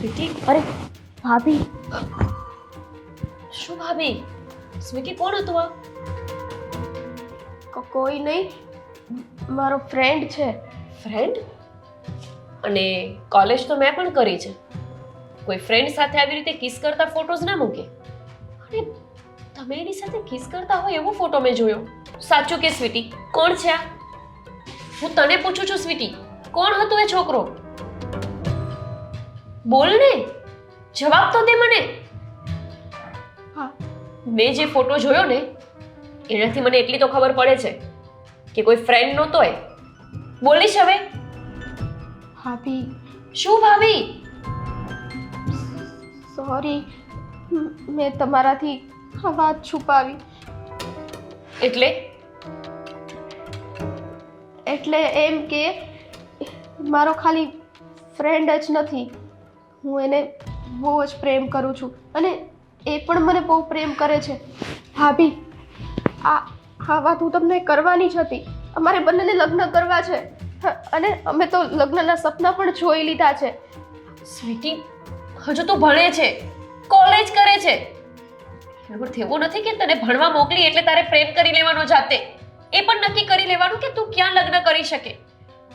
Sweetie, અરે ભાભી, શું ભાભી? સ્વીટી, કોણ હતું આ? કોઈ નહીં, મારો ફ્રેન્ડ છે. ફ્રેન્ડ? અને કોલેજ તો મેં પણ કરી છે. કોઈ ફ્રેન્ડ સાથે આવી રીતે કિસ કરતા ફોટોઝ ના મૂકે. અને તમે એની સાથે કિસ કરતા હોય એવો ફોટો મેં જોયો. સાચું કે સ્વીટી, કોણ છે આ? હું તને પૂછું છું સ્વીટી, કોણ હતો એ છોકરો? બોલ ને, જવાબ તો દે મને. હા, મેં જે ફોટો જોયો ને એનાથી મને એટલી તો ખબર પડે છે કે કોઈ ફ્રેન્ડ નહોતો એ. બોલીશ હવે? ભાભી, શું ભાભી? સોરી, મેં તમારાથી આ વાત છુપાવી. એટલે એમ કે મારો ખાલી ફ્રેન્ડ જ નથી, હું એને બહુ જ પ્રેમ કરું છું અને એ પણ મને બહુ પ્રેમ કરે છે. ભાભી, આ વાત હું તમને કરવાની જ હતી. અમારે બંનેને લગ્ન કરવા છે અને અમે તો લગ્નના સપના પણ જોઈ લીધા છે. સ્વીટી, હજુ તો ભણે છે, કોલેજ કરે છે. એનો અર્થ એવો નથી કે તને ભણવા મોકલી એટલે તારે પ્રેમ કરી લેવાનો જાતે. એ પણ નક્કી કરી લેવાનું કે તું ક્યાં લગ્ન કરી શકે.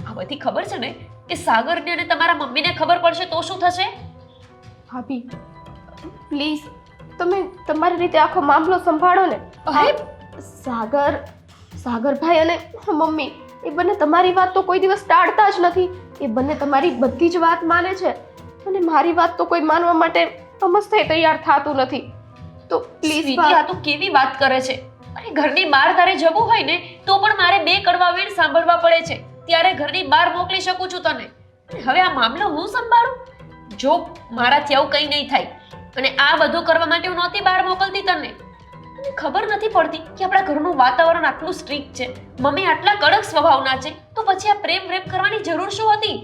આ બધી ખબર છે ને કે સાગરને અને તમારા મમ્મીને ખબર પડશે તો શું થશે? ભાભી, પ્લીઝ તમે તમારી રીતે આખો મામલો સંભાળો ને. અરે, સાગરભાઈ અને મમ્મી એ બંને તમારી વાત તો કોઈ દિવસ ટાળતા જ નથી. એ બંને તમારી બધી જ વાત માને છે અને મારી વાત તો કોઈ માનવા માટે સમજતે તૈયાર થતું નથી. તો પ્લીઝ સ્વીટી, આ તું કેવી વાત કરે છે? અરે, ઘરની બહાર તારે જવું હોય ને તો પણ મારે બે કડવા વેણ સાંભળવા પડે છે, ત્યારે ઘરની બહાર મોકલી શકું છું તને. હવે આ મામલો હું સંભાળું? જો મારાથી આવું કંઈ નહીં થાય, અને આ બધું કરવા માટે હું નહોતી બહાર મોકલતી તને. તને ખબર નથી પડતી કે આપણા ઘરનું વાતાવરણ આટલું સ્ટ્રિક્ટ છે, મમ્મી આટલા કડક સ્વભાવના છે, તો પછી આ પ્રેમ કરવાની જરૂર શું હતી?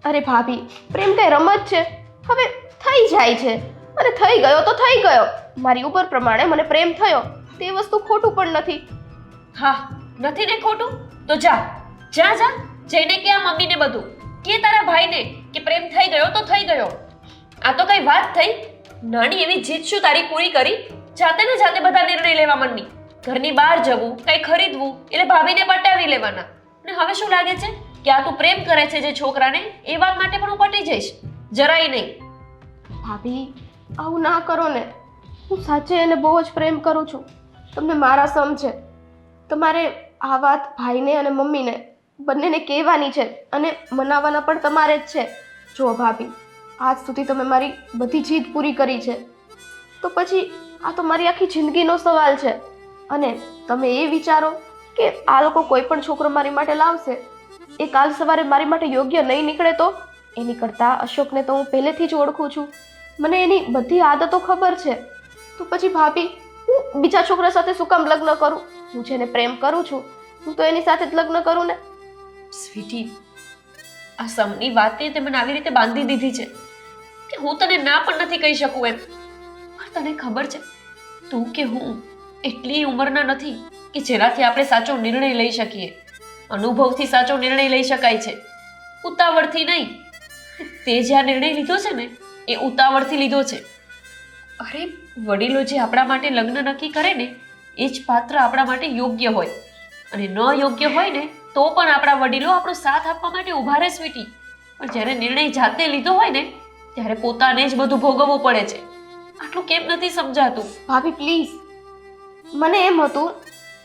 અરે ભાભી, પ્રેમ કઈ રમત છે? હવે થઈ જાય છે અને થઈ ગયો તો થઈ ગયો. મારી ઉપર પ્રમાણે મને પ્રેમ થયો, તે વસ્તુ ખોટું પણ નથી. હા, નથી ને ખોટું? તો જા જા જા જઈને કે આ મમ્મીને બધું કે તારા ભાઈને કે પ્રેમ થઈ ગયો તો થઈ ગયો. આ તો કઈ વાત થઈ? નાની એવી જીત શું તારી પૂરી કરી? જાતે ને જાતે બધા નિર્ણય લેવા માંડી. ઘરની બહાર જવું, કઈ ખરીદવું એટલે ભાભીને પટાવી લેવાના. અને હવે શું લાગે છે કે આ તું પ્રેમ કરે છે જે છોકરાને, એ વાત માટે પણ હું પટી જઈશ? જરાય નહીં. ભાભી, આવું ના કરો ને. હું સાચે એને બહુ જ પ્રેમ કરું છું. તમને મારા સમ છે. તમારે આ વાત ભાઈને અને મમ્મીને બંનેને કહેવાની છે અને મનાવવાના પણ તમારે જ છે. જુઓ ભાભી, આજ સુધી તમે મારી બધી જીદ પૂરી કરી છે, તો પછી આ તો મારી આખી જિંદગીનો સવાલ છે. અને તમે એ વિચારો કે આ લોકો કોઈ પણ છોકરો મારી માટે લાવશે, એ કાલ સવારે મારી માટે યોગ્ય નહીં નીકળે તો? એની કરતાં અશોકને તો હું પહેલેથી જ ઓળખું છું, મને એની બધી આદતો ખબર છે. તો પછી ભાભી, હું બીજા છોકરા સાથે શું કામ લગ્ન કરું? હું જેને પ્રેમ કરું છું હું તો એની સાથે જ લગ્ન કરું ને. સ્વીટી, આ સમની વાતે તે મને આવી રીતે બાંધી દીધી છે કે હું તને ના પણ નથી કહી શકું એમ. પણ તને ખબર છે, તું કે હું એટલી ઉંમરના નથી કે જેનાથી આપણે સાચો નિર્ણય લઈ શકીએ. અનુભવથી સાચો નિર્ણય લઈ શકાય છે, ઉતાવળથી નહીં. તે જે આ નિર્ણય લીધો છે ને એ ઉતાવળથી લીધો છે. અરે, વડીલો જે આપણા માટે લગ્ન નક્કી કરે ને એ જ પાત્ર આપણા માટે યોગ્ય હોય, અને ન યોગ્ય હોય ને તો પણ આપણા વડીલો આપણો સાથ આપવા માટે ઊભા રહે સ્વીટી. પણ જ્યારે નિર્ણય જાતે લીધો હોય ને ત્યારે પોતાને જ બધું ભોગવવું પડે છે. આટલું કેમ નથી સમજાતું? ભાભી પ્લીઝ, મને એમ હતું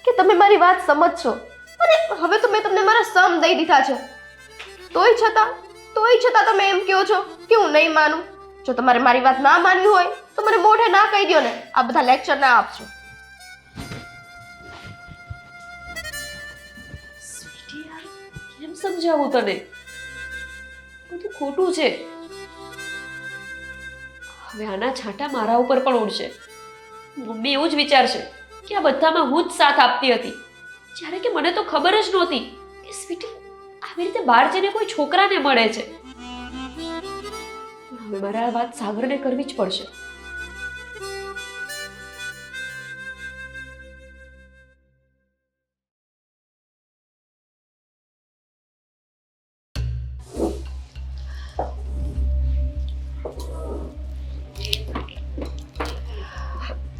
કે તમે મારી વાત સમજશો અને હવે તો મેં તમને મારા સમ દઈ દીધા છે. તોય છતાં તમે એમ કહો છો કે હું નહીં માનું. જો તમારે મારી વાત ના માનવી હોય તો મને મોઢે ના કહી દો ને, આ બધા લેક્ચર ના આપશો. સ્વીટી, યાર, કેમ સમજાવું તને? બધું ખોટું છે. હવે આના છાંટા મારા ઉપર પણ ઉડશે. મમ્મી એવું જ વિચારશે કે આ બધામાં હું જ સાથ આપતી હતી, જ્યારે કે મને તો ખબર જ નહોતી કે સ્વીટી આવી રીતે બહાર જઈને કોઈ છોકરાને મળે છે. હવે મારે આ વાત સાગરને કરવી જ પડશે.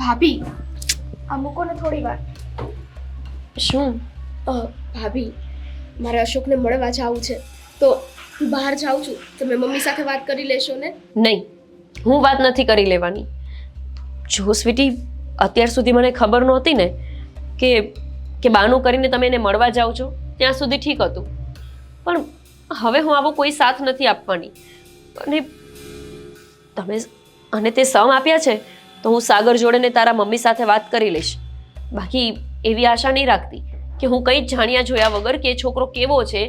ભાભી આ મૂકો ને થોડી વાર. શું? ભાભી મારે અશોકને મળવા જવું છે તો હું બહાર જાઉં છું. તમે મમ્મી સાથે વાત કરી લેશો ને? નહીં, હું વાત નથી કરી લેવાની. જો સ્વીટી, અત્યાર સુધી મને ખબર નહોતી ને કે બાનું કરીને તમે એને મળવા જાઓ છો, ત્યાં સુધી ઠીક હતું. પણ હવે હું આવો કોઈ સાથ નથી આપવાની. અને તમે અને તે સમ આપ્યા છે તો હું સાગર જોડે ને તારા મમ્મી સાથે વાત કરી લઈશ. બાકી એવી આશા નહીં રાખતી કે હું કંઈ જ જાણ્યા જોયા વગર કે એ છોકરો કેવો છે,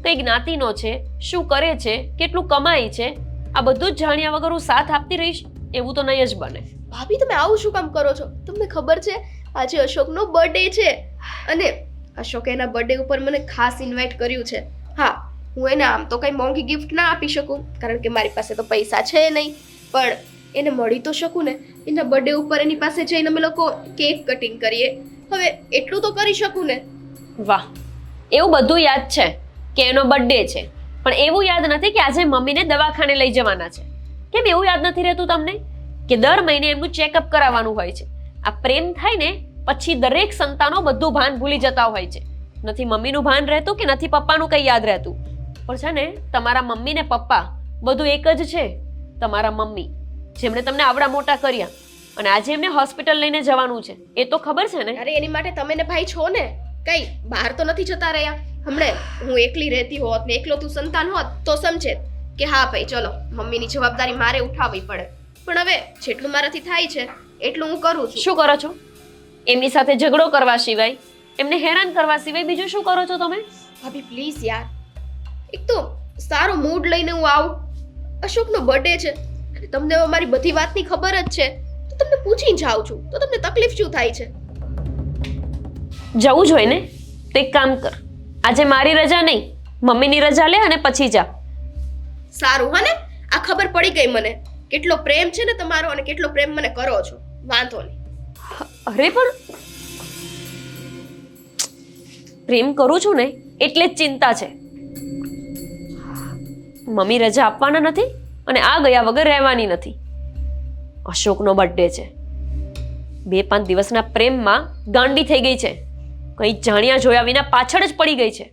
કઈ જ્ઞાતિનો છે, શું કરે છે, કેટલું કમાય છે, આ બધું જ જાણ્યા વગર હું સાથ આપતી રહીશ એવું તો નહીં જ બને. ભાભી તમે આવું શું કામ કરો છો? તમને ખબર છે આજે અશોકનો બર્થડે છે અને અશોકે એના બર્થડે ઉપર મને ખાસ ઇન્વાઇટ કર્યું છે. હા, હું એને આમ તો કઈ મોંઘી ગિફ્ટ ના આપી શકું કારણ કે મારી પાસે તો પૈસા છે નહીં, પણ એને મળી તો શકું ને. એના બર્થડે ઉપર એની પાસે જઈને અમે લોકો કેક કટિંગ કરીએ. હવે એટલું તો કરી શકું ને. વાહ, એવું બધું યાદ છે કે એનો બર્થડે છે, પણ એવું યાદ નથી કે આજે મમ્મીને દવાખાને લઈ જવાના છે. કેમ એવું યાદ નથી રહેતું તમને કે દર મહિને એમનું ચેકઅપ કરાવવાનું હોય છે? આ પ્રેમ થાય ને પછી દરેક સંતાનો બધું ભાન ભૂલી જતા હોય છે. નથી મમ્મીનું ભાન રહેતું કે નથી પપ્પાનું કંઈ યાદ રહેતું. પણ છે ને તમારા મમ્મી ને પપ્પા બધું એક જ છે. તમારા મમ્મી જેમણે તમને આવડા મોટા કર્યા અને આજે એમને હોસ્પિટલ લઈને જવાનું છે, એ તો ખબર છે ને? અરે એની માટે તમે ને ભાઈ છો ને, કઈ બહાર તો નથી જતા રહ્યા. હમણે હું એકલી રહેતી હોત ને એકલો તું સંતાન હોત તો સમજે કે હા ભાઈ ચલો મમ્મીની જવાબદારી મારે ઉઠાવવી પડે. પણ હવે જેટલું મારાથી થાય છે એટલું હું કરું છું. શું કરો છો? એમની સાથે ઝઘડો કરવા સિવાય, એમને હેરાન કરવા સિવાય બીજું શું કરો છો તમે? ભાભી પ્લીઝ યાર, એક તો સારો મૂડ લઈને હું આવું, અશોકનો બર્થડે છે અને તમને હવે મારી બધી વાતની ખબર જ છે તો તમને પૂછીને જાઉં છું તો તમને તકલીફ શું થાય છે? જવું જોઈએ ને તો એક કામ કર, આજે મારી રજા નહીં, મમ્મીની રજા લે અને પછી જા. સારું હા ને, આ ખબર પડી ગઈ મને કેટલો પ્રેમ છે ને તમારો અને કેટલો પ્રેમ મને કરો છો. વાંધો નહીં. અરે પણ પ્રેમ કરું છું ને એટલે જ ચિંતા છે. મમ્મી રજા આપવાના નથી અને આ ગયા વગર રહેવાની નથી. અશોકનો બર્થડે છે, 2-5 દિવસના પ્રેમમાં ગાંડી થઈ ગઈ છે. કંઈ જાણ્યા જોયા વિના પાછળ જ પડી ગઈ છે.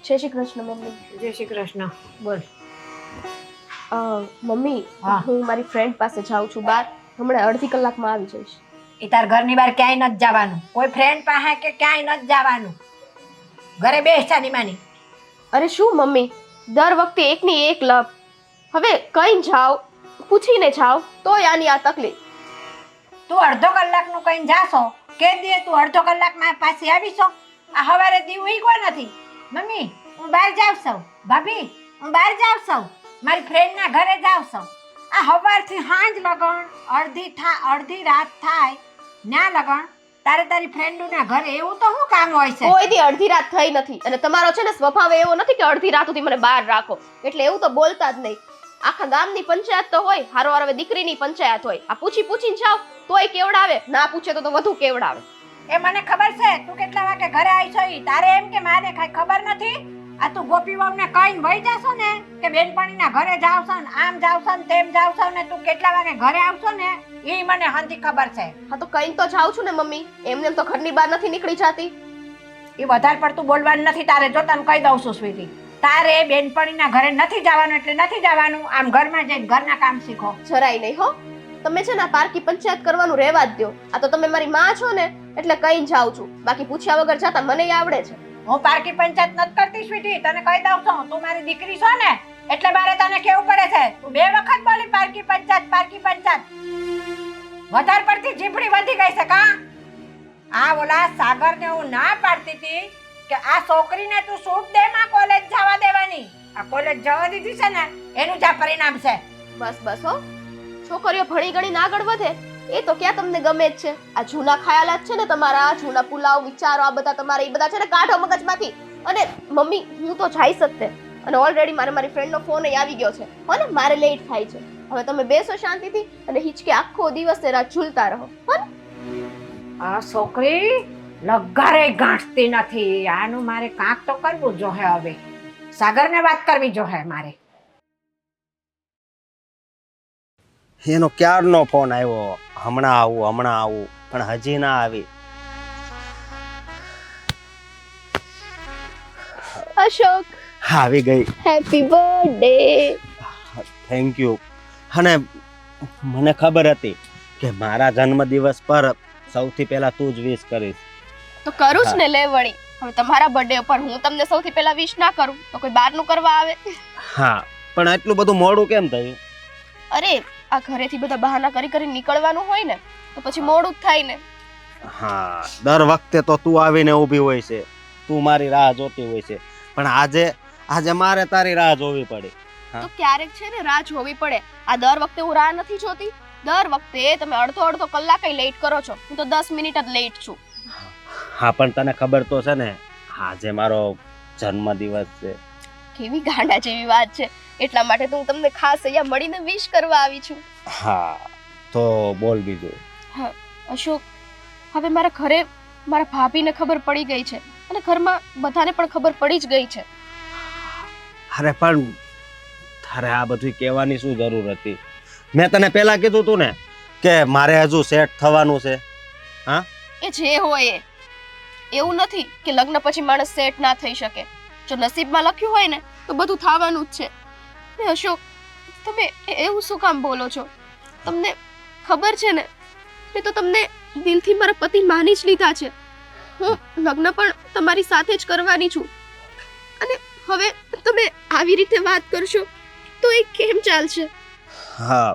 જય શ્રી કૃષ્ણ મમ્મી. જય શ્રી કૃષ્ણ. બોલ. મમ્મી હા. હું મારી ફ્રેન્ડ પાસે જાઉં છું બહાર, હમણાં અડધી કલાકમાં આવી જઈશ. એ તાર ઘરની બહાર ક્યાંય નથી જવાનું, કોઈ ફ્રેન્ડ પાસે કે ક્યાંય નથી જવાનું. ઘરે બેસ ચાની માની. અરે શું મમ્મી, દર વખતે એકની એક લપ. હવે કઈ જાઓ પૂછીને જાઓ તોય આની આ તકલીફ. તું અડધો કલાકનું કઈ જાશો કે દે તું અડધો કલાકમાં પાછી આવીશો? આ હવારે દીવ ઈકો નથી. મમ્મી હું બહાર જાઉં છું, ભાભી હું બહાર જાઉં છું, મારી ફ્રેન્ડના ઘરે જાઉં છું. આ હવારથી સાંજ લગણ અડધી રાત થાય ન્યા લગણ તારે તારી ફ્રેન્ડોના ઘરે, એવું તો શું કામ હોય છે? કોઈ દી અડધી રાત થઈ નથી અને તમારો છે ને સ્વભાવ એવો નથી કે અડધી રાત સુધી મને બહાર રાખો, એટલે એવું તો બોલતા જ નહીં. આખા ગામની પંચાયત તો હોય, હારોહાર હવે દીકરીની પંચાયત હોય. આ પૂછીને જાવ તોય કેવડાવે, ના પૂછે તો વધુ કેવડાવે. એ મને ખબર છે તું કેટલા વાગે ઘરે આવી છો. ઈ તારે એમ કે મારે કઈ ખબર નથી? આ તું ગોપી વહુને કહીને વહી જાશો ને કે બેનપણીના ઘરે જાવ છો ને આમ જાવ છો ને તેમ જાવ છો ને તું કેટલા વાગે ઘરે આવશો ને એ મને હંધી ખબર છે. હા તો કઈ તો જાઉં છું ને મમ્મી, એમને તો ઘરની બહાર નથી નીકળી જાતી. એ વધારે પડતું બોલવાનું નથી તારે, જો તને કહી દઉં છું સ્વીટી. તારે બેનપણીના ઘરે નથી જવાનું એટલે નથી જવાનું. આમ ઘરમાં જઈને ઘરના કામ શીખો. જરાય નહીં હો, તમે છે ને આ પારકી પંચાયત કરવાનું રહેવા જ દો. આ તો તમે મારી માં છો ને એટલે કઈ જાઉં છું, બાકી પૂછ્યા વગર જાતા મને આવડે છે. હું પારકી પંચાયત નથી કરતી સ્વીટી, તને કહી દઉં છું. તું મારી દીકરી છો ને એટલે મારે તને કેવું પડે છે. તું 2 વખત બોલી પારકી પંચાયત. વધારે પડતી જીભડી વધી ગઈ છે કા? આ ઓલા સાગરને હું ના પાડતી હતી કે આ છોકરીને તું છૂટ દે માં કોલેજ જવા દેવાની. આ કોલેજ જવા દીધી છે ને એનું જ આ પરિણામ છે. બસ હો, છોકરીઓ ભણી ગણીને આગળ વધે એ તો ક્યાં તમને ગમે જ છે. આ જૂના ખયાલાત છે ને તમારા, જૂના પુલાવ વિચારો આ બધા તમારા, એ બધા છે ને કાઢો મગજમાંથી. અને મમ્મી હું તો જઈશ જ તે, અને ઓલરેડી મારી ફ્રેન્ડનો ફોન આવી ગયો છે હો ને, મારે લેટ થાય છે. હવે તમે બેસો શાંતિથી અને હિચકે આખો દિવસ રાત ઝૂલતા રહો હો ને. આ છોકરી લગારે ગાંઠતી નથી. આનું મારે કાંક તો કરવું જોહે. હવે સાગરને વાત કરવી જોહે મારે. એનો ક્યારનો ફોન આવ્યો, હમણાં આવું, પણ હજી ના આવી. અશોક, આવી ગઈ. Happy birthday. Thank you. અને મને ખબર હતી કે મારા જન્મદિવસ પર સૌથી પહેલા તું જ વિશ કરીશ. તો કરું જ ને, લે વળી. હવે તમારા બર્થડે ઉપર હું તમને સૌથી પહેલા વિશ ના કરું તો કોઈ બહારનું કરવા આવે? હા, પણ એટલું બધું મોડું કેમ થયું? અરે, આ ઘરેથી બધા બહાના કરી નીકળવાનું હોય ને તો પછી મોડું જ થાય ને. હા, દર વખતે તો તું આવીને ઊભી હોય છે, તું મારી રાહ જોતી હોય છે, પણ આજે મારે તારી રાહ જોવી પડી. તો ક્યારેક છે ને રાહ જોવી પડે. આ દર વખતે હું રાહ નથી જોતી. દર વખતે તમે અડધો કલાક લેટ કરો છો. હું તો 10 મિનિટ જ લેટ છું. હા, પણ તને ખબર તો છે ને આજે મારો જન્મદિવસ છે. કેવી ગાંડા જેવી વાત છે. એટલા માટે તો હું તમને ખાસ અહીંયા મળીને વિશ કરવા આવી છું. હા, તો બોલ બીજું. હા અશોક, હવે મારા ઘરે મારા ભાભીને ખબર પડી ગઈ છે અને ઘરમાં બધાને પણ ખબર પડી જ ગઈ છે. અરે પણ તારે આ બધું કહેવાની શું જરૂર હતી? મેં તને પહેલા કીધું તું ને કે મારે હજુ સેટ થવાનું છે. હા, એ જે હોય એ. એવું નથી કે લગ્ન પછી માણસ સેટ ના થઈ શકે. જો નસીબમાં લખ્યું હોય ને તો બધું થવાનું જ છે. ને અશોક, તમે એવું શું કામ બોલો છો? તમને ખબર છે ને, મેં તો તમને દિલથી મારા પતિ માની જ લીધા છે. હું લગ્ન પણ તમારી સાથે જ કરવાની છું. અને હવે તમે આવી રીતે વાત કરશો તો એ કેમ ચાલશે? હા,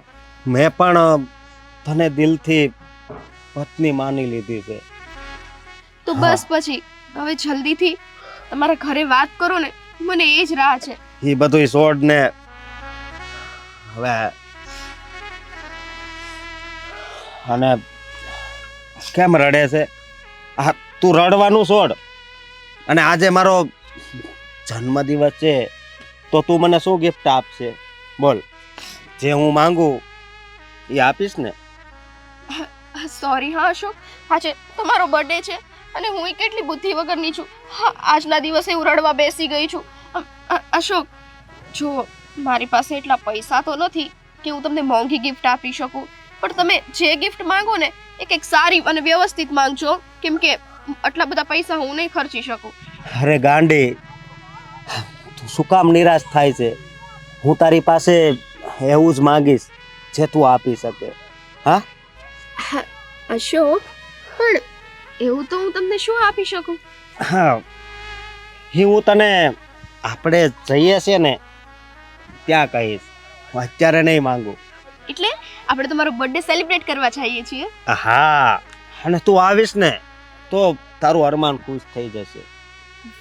મેં પણ તને દિલથી પત્ની માની લીધી છે. તો બસ પછી હવે જલ્દીથી તમારા ઘરે વાત કરો ને, મને એ જ રાહ છે. એ બધું છોડ ને હવે અને કેમ રડે છે? હા, તું રડવાનું છોડ. અને આજે મારો જન્મદિવસ છે તો તું મને શું ગિફ્ટ આપશે? બોલ, જે હું માંગુ એ આપીશ ને? સોરી હા અશોક, આજે તમારો બર્થડે છે અને હું કેટલી બુદ્ધિ વગરની છું. હા, આજના દિવસે હું રડવા બેસી ગઈ છું. અશોક, જો મારી પાસે એટલા પૈસા તો નથી કે હું તમને મોંઘી ગિફ્ટ આપી શકું, પણ તમે જે ગિફ્ટ માંગો ને એ કંઈક સારી અને વ્યવસ્થિત માંગજો, કેમ કે આટલા બધા પૈસા હું નહીં ખર્ચી શકું. અરે ગાંડી, તું શું કામ નિરાશ થાય છે? હું તારી પાસે એવું જ માંગીશ જે તું આપી શકે. હા અશોક, પણ એવું તો હું તમને શું આપી શકું? હા, હું તને આપણે જઈએ છે ને ત્યાં કહીશ. હું અત્યારે નહીં માંગુ. એટલે આપણે તમારો બર્થડે સેલિબ્રેટ કરવા જઈએ છીએ. હા, અને તું આવીશ ને તો તારું અરમાન ખુશ થઈ જશે.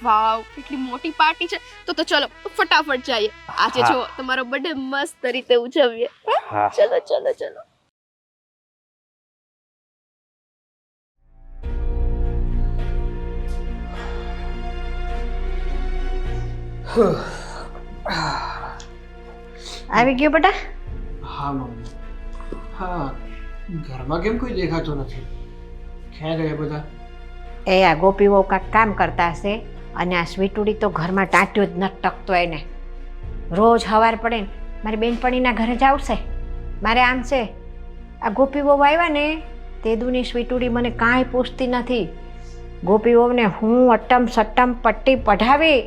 વાવ, કેટલી મોટી પાર્ટી છે. તો ચલો ફટાફટ જઈએ. આજે જો તમારો બર્થડે મસ્ત રીતે ઉજવીએ. હા, ચલો ચલો ચલો. આવી ગયો બેટા? હા મમ્મી. હા, ઘરમાં કેમ કોઈ દેખાતું નથી? ક્યાં ગયા બધા? એ આ ગોપીઓ કાંઈક કામ કરતા હશે અને આ સ્વીટુડી તો ઘરમાં ટાંટ્યો જ ન ટકતો એને. રોજ સવાર પડે ને મારી બેનપણીના ઘરે જ આવશે, મારે આમ છે. આ ગોપીઓ આવ્યા ને તે દુની સ્વીટુડી મને કાંઈ પૂછતી નથી. ગોપીઓને હું અટ્ટમ સટ્ટમ પટ્ટી પઢાવી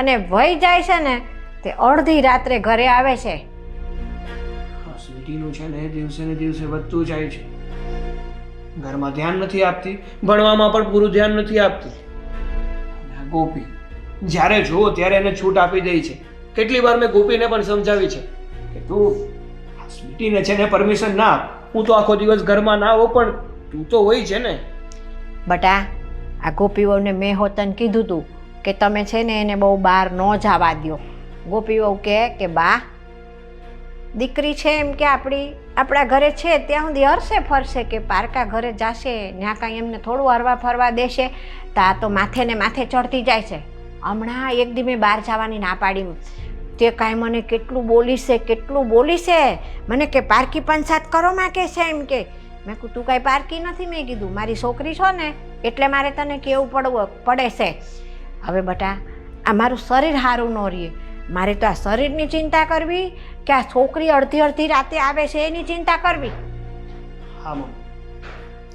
અને વહી જાય છે ને તે અડધી રાત્રે ઘરે આવે છે. હા, સ્વીટીનું છે ને દિવસે ને દિવસે વધતું જાય છે. ઘરમાં ધ્યાન નથી આપતી, ભણવામાં પણ પૂરું ધ્યાન નથી આપતી. અને આ ગોપી જ્યારે જુઓ ત્યારે એને છૂટ આપી દે છે. કેટલી વાર મેં ગોપીને પણ સમજાવી છે કે તું આ સ્વીટીને છે ને પરમિશન ના આપ. હું તો આખો દિવસ ઘરમાં ના આવું પણ તું તો હોય છે ને. બટા, આ ગોપીઓને મેં હોતન કીધું તું કે તમે છે ને એને બહુ બહાર ન જવા દો. ગોપીઓ કે બા દીકરી છે એમ કે આપણા ઘરે છે ત્યાં સુધી હરશે ફરશે, કે પારકા ઘરે જશે ત્યાં કાંઈ એમને થોડું હરવા ફરવા દેશે? તો આ તો માથે ને માથે ચડતી જાય છે. હમણાં એક દી મેં બહાર જવાની ના પાડી, તે કાંઈ મને કેટલું બોલી છે. મને કે પારકી પંચાયત કરો માં કે છે એમ કે. મેં કીધું તું કાંઈ પારકી નથી. મેં કીધું મારી છોકરી છો ને એટલે મારે તને કહેવું પડે છે. હવે બટા, આ મારું શરીર સારું ન રહે, મારે તો આ શરીરની ચિંતા કરવી કે આ છોકરી અડધી અડધી રાતે આવે છે એની ચિંતા કરવી? હા મમ્મી,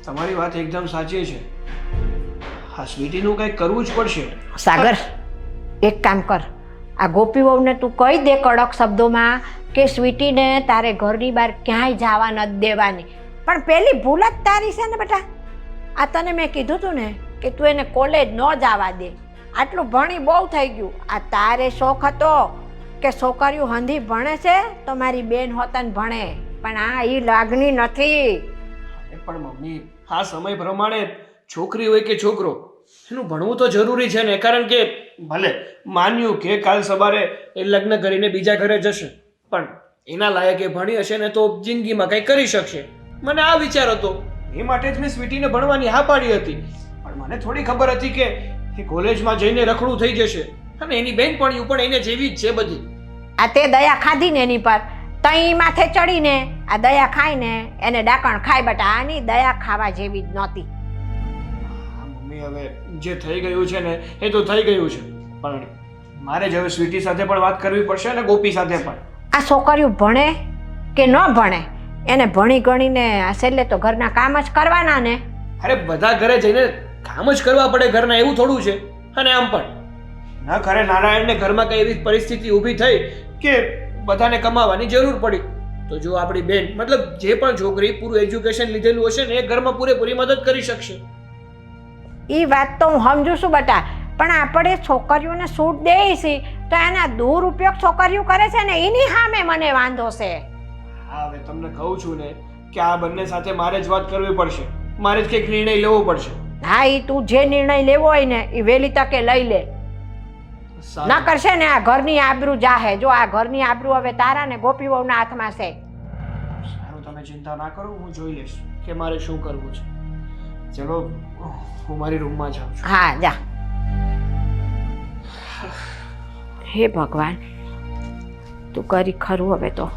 તમારી વાત એકદમ સાચી છે. હા, સ્વીટીનું કંઈક કરવું જ પડશે. સાગર, એક કામ કર, આ ગોપી વહુને તું કહી દે કડક શબ્દોમાં કે સ્વીટીને તારે ઘરની બહાર ક્યાંય જવા નથી દેવાની. પણ પેલી ભૂલ જ તારી છે ને બેટા. આ તને મેં કીધું તું ને કે તું એને કોલેજ ન જવા દે. આટલું ભણી બહુ થઈ ગયું. આ તારે શોખ હતો કે છોકરીઓ હંધી ભણે છે તો મારી બેન હોતન ભણે, પણ આ એ લાગણી નથી. પણ મમ્મી, આ સમય પ્રમાણે છોકરી હોય કે છોકરો, એનું ભણવું તો જરૂરી છે ને. કારણ કે ભલે માન્યું કે કાલ સવારે એ લગ્ન કરીને બીજા ઘરે જશે, પણ એના લાયક એ ભણી હશે ને તો જિંદગીમાં કંઈ કરી શકશે. મને આ વિચાર હતો, એ માટે જ મેં સ્વીટીને ભણવાની હા પાડી હતી. પણ મને થોડી ખબર હતી કે એ કોલેજમાં જઈને રખડું થઈ જશે અને એની બેનપણીઓ પણ એને જેવી જ છે બધી. આ તે દયા ખાધી ને એની પર, તઈ માથે ચડીને આ દયા ખાઈને એને ડાકણ ખાય. બટા, આની દયા ખાવા જેવી જ નહોતી. મમ્મી, હવે જે થઈ ગયું છે ને એ તો થઈ ગયું છે, પણ મારે જ હવે સ્વીટી સાથે પણ વાત કરવી પડશે અને ગોપી સાથે પણ. આ છોકરીઓ ભણે કે ન ભણે, એને ભણી ગણીને આ છેલ્લે તો ઘરના કામ જ કરવાના ને. અરે બધા ઘરે જઈને કામ જ કરવા પડે ઘરના, એવું થોડું છે. અને આમ પણ ના ખરે નારાયણને ઘરમાં કઈ એવી પરિસ્થિતિ ઊભી થઈ કે બધાને કમાવાની જરૂર પડી, તો જો આપણી બેન મતલબ જે પણ છોકરી પૂરું એજ્યુકેશન લીધેલું હશે ને એ ઘરમાં પૂરેપૂરી મદદ કરી શકશે. એ વાત તો હું સમજુ છું બટા, પણ આપણે છોકરીઓને છૂટ દઈએ છીએ તો એના દુરુપયોગ છોકરીઓ કરે છે ને એની સામે મને વાંધો છે. હા, હવે તમને કહું છું ને કે આ બંને સાથે મારે જ વાત કરવી પડશે, મારે જ કંઈક નિર્ણય લેવો પડશે. હા, એ તું જે નિર્ણય લેવો હોય ને એ વહેલી તકે લઈ લે. ના કરશે ને આ ઘરની આબરૂ જાહે. જો આ ઘરની આબરૂ હવે તારા ને ગોપી વહુના હાથમાં છે. સારું, તમે ચિંતા ના કરો, હું જોઈ લઈશ કે મારે શું કરવું છે. ચલો, હું મારી રૂમમાં જાઉં છું. હા, જા. હે ભગવાન, તું કરી ખરું હવે તો.